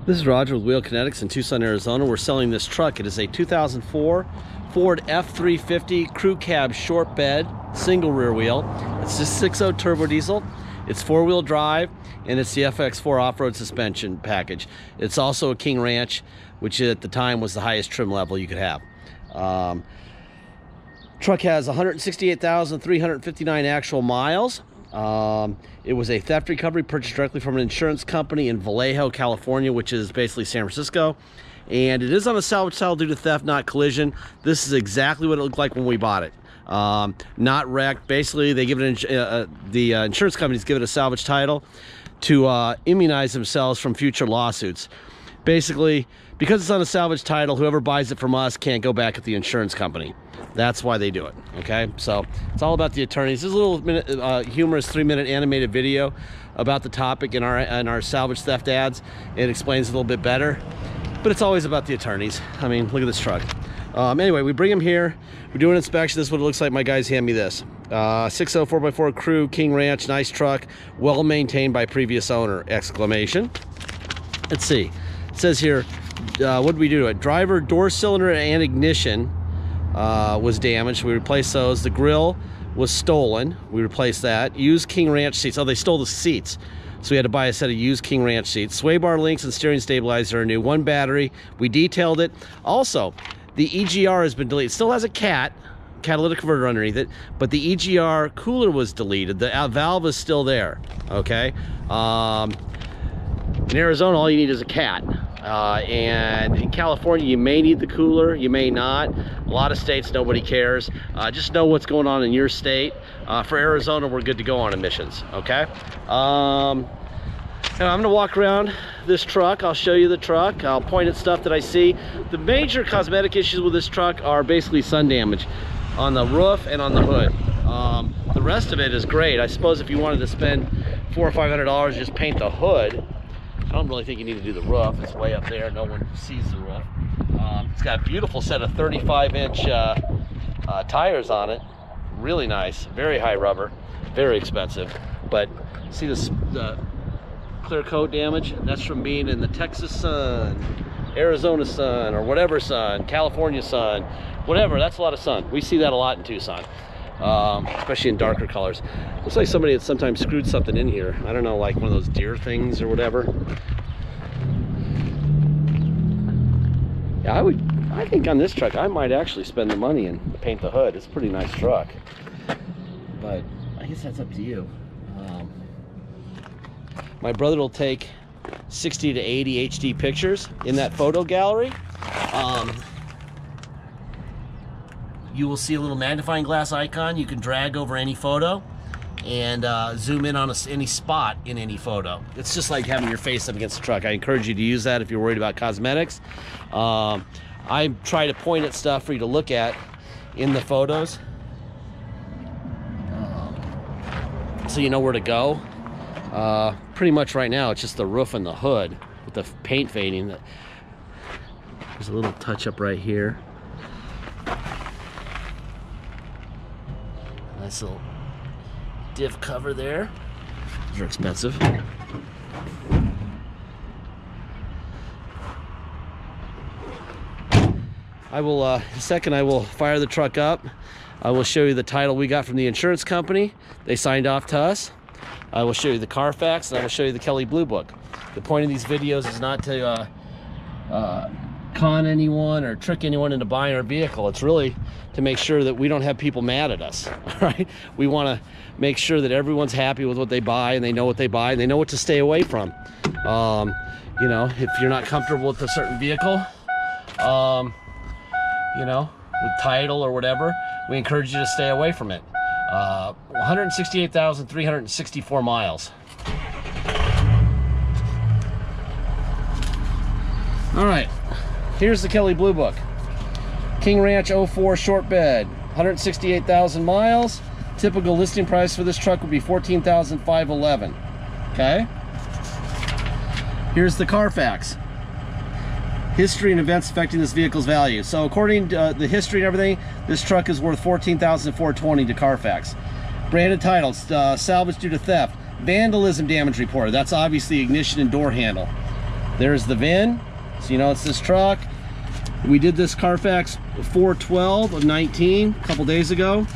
This is Roger with Wheel Kinetics in Tucson, Arizona. We're selling this truck. It is a 2004 Ford F350 crew cab short bed, single rear wheel. It's just 6.0 turbo diesel. It's 4-wheel drive, and it's the FX4 off-road suspension package. It's also a King Ranch, which at the time was the highest trim level you could have. Truck has 168,359 actual miles. It was a theft recovery purchased directly from an insurance company in Vallejo, California, which is basically San Francisco. And it is on a salvage title due to theft, not collision. This is exactly what it looked like when we bought it. Not wrecked. Basically, they give it the insurance companies give it a salvage title to immunize themselves from future lawsuits. Basically, because it's on a salvage title, whoever buys it from us can't go back at the insurance company. That's why they do it, okay? So it's all about the attorneys. This is a little humorous 3-minute animated video about the topic in our salvage theft ads. It explains it a little bit better, but it's always about the attorneys. I mean, look at this truck. Anyway, we bring them here. We do an inspection. This is what it looks like. My guys hand me this. 6.0 4x4 crew, King Ranch, nice truck, well maintained by previous owner, exclamation. Let's see. It says here, what did we do to it? Driver door cylinder and ignition was damaged. We replaced those. The grill was stolen. We replaced that. Used King Ranch seats. Oh, they stole the seats, so we had to buy a set of used King Ranch seats. Sway bar links and steering stabilizer are new. 1 battery. We detailed it. Also, the EGR has been deleted. It still has a catalytic converter underneath it, but the EGR cooler was deleted. The valve is still there, okay? In Arizona, all you need is a cat. And in California, you may need the cooler, you may not. A lot of states, nobody cares. Just know what's going on in your state. For Arizona, we're good to go on emissions, okay? I'm gonna walk around this truck. I'll show you the truck. I'll point at stuff that I see. The major cosmetic issues with this truck are basically sun damage on the roof and on the hood. The rest of it is great. I suppose if you wanted to spend $400 or $500 just paint the hood, I don't really think you need to do the roof. It's way up there. No one sees the roof. It's got a beautiful set of 35-inch tires on it. Really nice. Very high rubber. Very expensive. But see the clear coat damage? That's from being in the Texas sun, Arizona sun, or whatever sun, California sun, whatever. That's a lot of sun. We see that a lot in Tucson. Especially in darker colors. Looks like somebody had sometimes screwed something in here. I don't know, like one of those deer things or whatever. Yeah, I think on this truck I might actually spend the money and paint the hood. It's a pretty nice truck, but I guess that's up to you. My brother will take 60 to 80 HD pictures in that photo gallery. You will see a little magnifying glass icon. You can drag over any photo and zoom in on any spot in any photo. It's just like having your face up against the truck. I encourage you to use that if you're worried about cosmetics. I try to point at stuff for you to look at in the photos, so you know where to go. Pretty much right now it's just the roof and the hood with the paint fading. There's a little touch up right here. Nice little diff cover there. Those are expensive. I will, in a second, I will fire the truck up. I will show you the title we got from the insurance company. They signed off to us. I will show you the Carfax, and I will show you the Kelley Blue Book. The point of these videos is not to con anyone or trick anyone into buying our vehicle. It's really to make sure that we don't have people mad at us. All right, we want to make sure that everyone's happy with what they buy, and they know what they buy, and they know what to stay away from. You know, if you're not comfortable with a certain vehicle, you know, with title or whatever, we encourage you to stay away from it. 168,364 miles. All right, here's the Kelley Blue Book. King Ranch 04 short bed, 168,000 miles. Typical listing price for this truck would be $14,511. Okay. Here's the Carfax. History and events affecting this vehicle's value. So according to the history and everything, this truck is worth $14,420 to Carfax. Branded titles, salvage due to theft. Vandalism damage reported. That's obviously ignition and door handle. There's the VIN, so you know it's this truck. We did this Carfax 4/12 of 19 a couple days ago.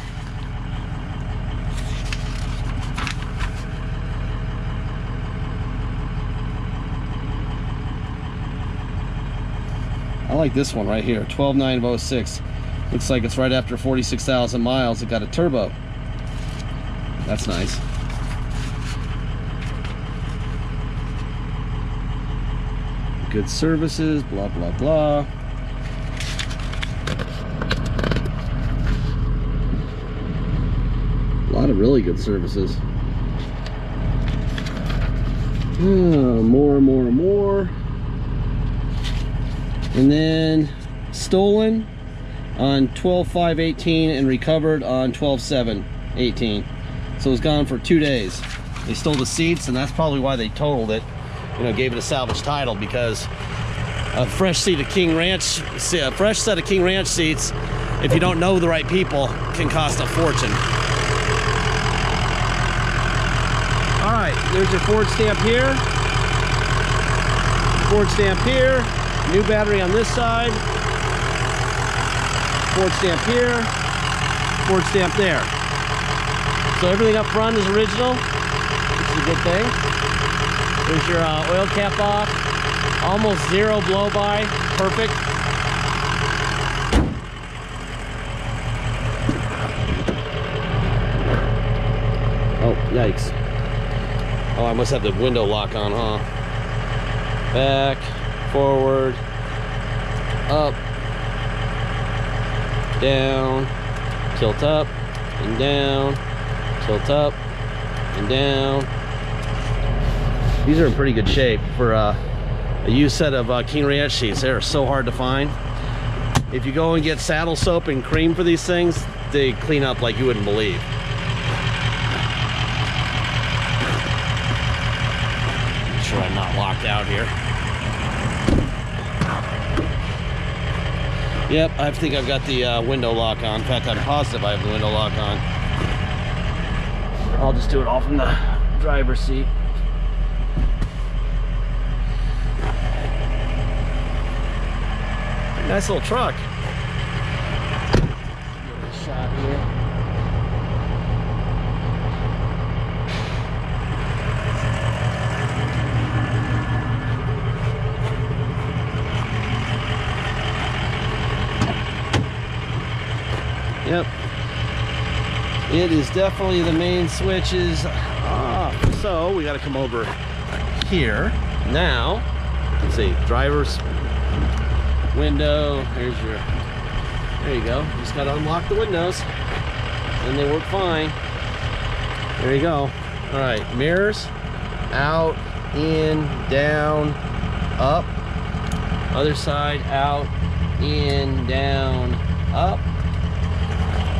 I like this one right here, 12/9/06. Looks like it's right after 46,000 miles. It got a turbo. That's nice. Good services, blah, blah, blah. A lot of really good services. More. And then stolen on 12/5/18 and recovered on 12/7/18. So it was gone for 2 days. They stole the seats, and that's probably why they totaled it. You know, gave it a salvage title, because a fresh set of King Ranch seats, if you don't know the right people, can cost a fortune. All right, there's your Ford stamp here. Ford stamp here. New battery on this side. Ford stamp here. Ford stamp there. So everything up front is original, which is a good thing. There's your oil cap off. Almost zero blow-by. Perfect. Oh, yikes. Oh, I must have the window lock on, huh? Back, forward, up, down, tilt up, and down, tilt up, and down. These are in pretty good shape for a used set of King Ranch seats. They are so hard to find. If you go and get saddle soap and cream for these things, they clean up like you wouldn't believe. Make sure I'm not locked out here. Yep, I think I've got the window lock on. In fact, I'm positive I have the window lock on. I'll just do it all from the driver's seat. Nice little truck. Give it a shot here. Yep. It is definitely the main switches off. So we got to come over here. Now, let's see, driver's window. Here's your, there you go. Just got to unlock the windows and they work fine. There you go. All right, mirrors, out, in, down, up. Other side, out, in, down, up.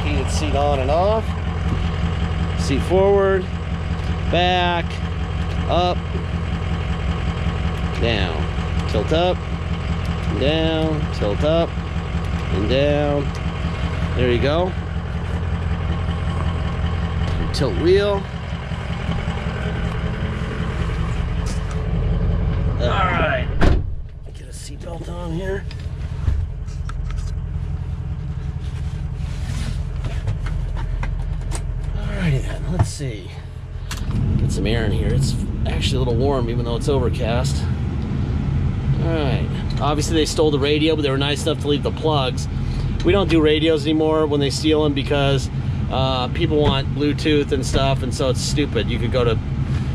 Heated seat on and off. Seat forward, back, up, down. Tilt up, down, tilt up, and down. There you go. Tilt wheel. All right. Get a seatbelt on here. Alrighty then, let's see. Get some air in here. It's actually a little warm even though it's overcast. Alright. Obviously they stole the radio, but they were nice enough to leave the plugs. We don't do radios anymore when they steal them because people want Bluetooth and stuff, and so it's stupid. You could go to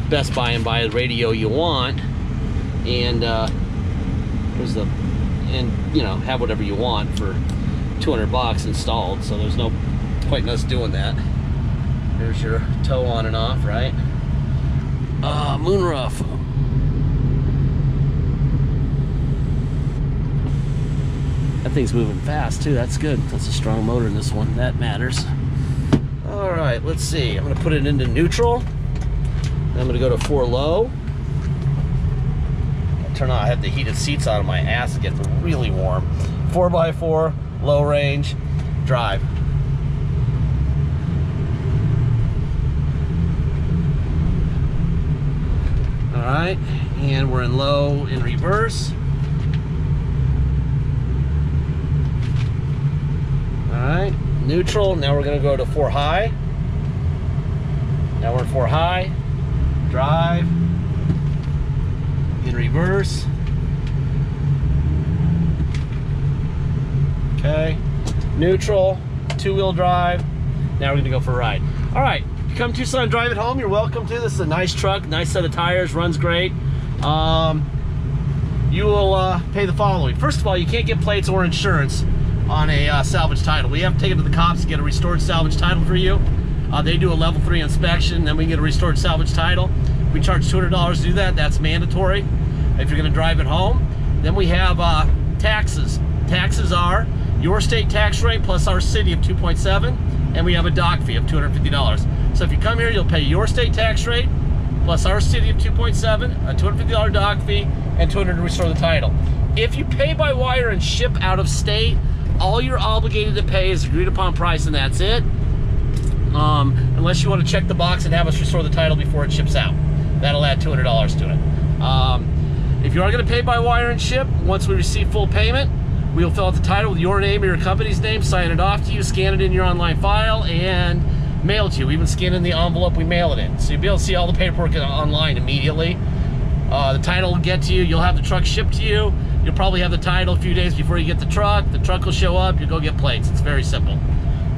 Best Buy and buy the radio you want, and you know, have whatever you want for 200 bucks installed. So there's no point in us doing that. There's your tow on and off, right? Moonroof. That thing's moving fast too. That's good. That's a strong motor in this one. That matters. All right, let's see. I'm gonna put it into neutral. Then I'm gonna go to 4 low. Turn on. I have the heated seats on my ass. It gets really warm. 4x4, low range, drive. All right, and we're in low in reverse. All right, neutral. Now we're going to go to 4 high. Now we're in 4 high. Drive. In reverse. Okay. Neutral. 2-wheel drive. Now we're going to go for a ride. All right. If you come to Tucson and drive it home, you're welcome to. This is a nice truck. Nice set of tires. Runs great. You will pay the following. First of all, you can't get plates or insurance on a salvage title. We have to take it to the cops to get a restored salvage title for you. They do a level 3 inspection, then we can get a restored salvage title. We charge $200 to do that. That's mandatory if you're going to drive it home. Then we have taxes. Taxes are your state tax rate plus our city of 2.7, and we have a dock fee of $250. So if you come here, you'll pay your state tax rate plus our city of 2.7, a $250 dock fee, and $200 to restore the title. If you pay by wire and ship out of state, all you're obligated to pay is agreed upon price, and that's it. Unless you want to check the box and have us restore the title before it ships out. That'll add $200 to it. If you are going to pay by wire and ship, once we receive full payment, we'll fill out the title with your name or your company's name, sign it off to you, scan it in your online file, and mail it to you. We even scan in the envelope we mail it in. So you'll be able to see all the paperwork online immediately. The title will get to you. You'll have the truck shipped to you. You'll probably have the title a few days before you get the truck. The truck will show up. You go get plates. It's very simple.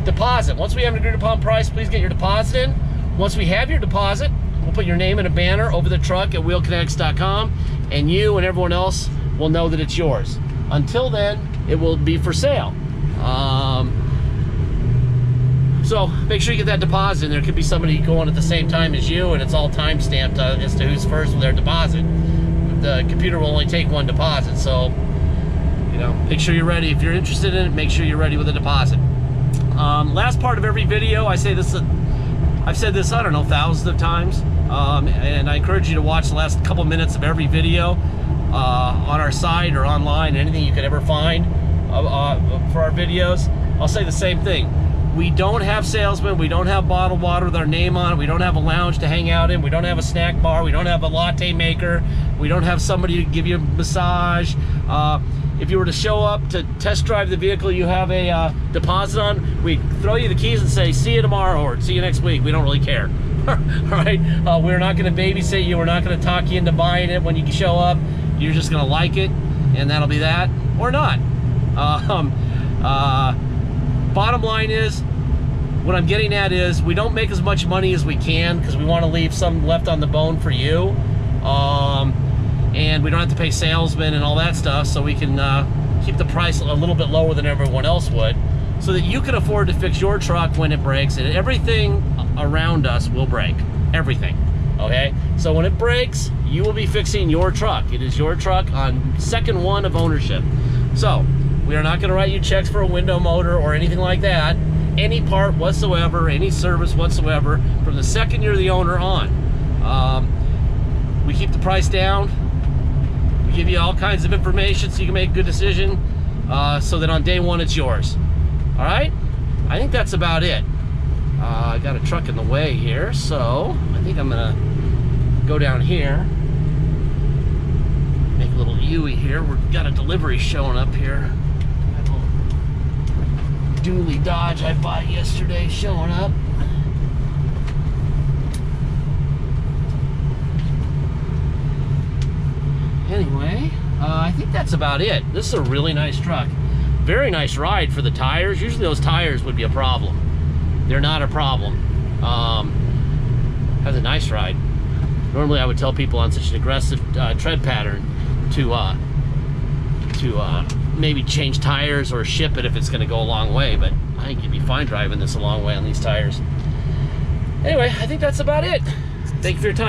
Deposit. Once we have an agreed upon price, please get your deposit in. Once we have your deposit, we'll put your name in a banner over the truck at wheelkinetics.com, and you and everyone else will know that it's yours. Until then, it will be for sale. So make sure you get that deposit in. There could be somebody going at the same time as you, and it's all time stamped as to who's first with their deposit. The computer will only take one deposit, so you know, make sure you're ready. If you're interested in it, make sure you're ready with a deposit. Last part of every video, I say this. I've said this, I don't know, thousands of times, and I encourage you to watch the last couple minutes of every video on our site or online, anything you could ever find for our videos. I'll say the same thing. We don't have salesmen, we don't have bottled water with our name on it, we don't have a lounge to hang out in, we don't have a snack bar, we don't have a latte maker, we don't have somebody to give you a massage. If you were to show up to test drive the vehicle you have a deposit on, we throw you the keys and say, see you tomorrow or see you next week. We don't really care. All right? We're not going to babysit you. We're not going to talk you into buying it when you show up. You're just going to like it, and that'll be that, or not. Bottom line is, what I'm getting at is, we don't make as much money as we can because we want to leave some left on the bone for you. And we don't have to pay salesmen and all that stuff, so we can keep the price a little bit lower than everyone else would, so that you can afford to fix your truck when it breaks, and everything around us will break. Everything, okay? So when it breaks, you will be fixing your truck. It is your truck on second one of ownership. So we are not going to write you checks for a window motor or anything like that, any part whatsoever, any service whatsoever, from the second you're the owner on. We keep the price down. We give you all kinds of information so you can make a good decision, so that on day one it's yours. All right? I think that's about it. I got a truck in the way here, so I think I'm gonna go down here, make a little U-ey here. We've got a delivery showing up here. Got a little dually Dodge I bought yesterday showing up. Anyway, I think that's about it. This is a really nice truck. Very nice ride for the tires. Usually those tires would be a problem. They're not a problem. Has a nice ride. Normally I would tell people on such an aggressive tread pattern to maybe change tires or ship it if it's going to go a long way, but I think you'd be fine driving this a long way on these tires. Anyway, I think that's about it. Thank you for your time.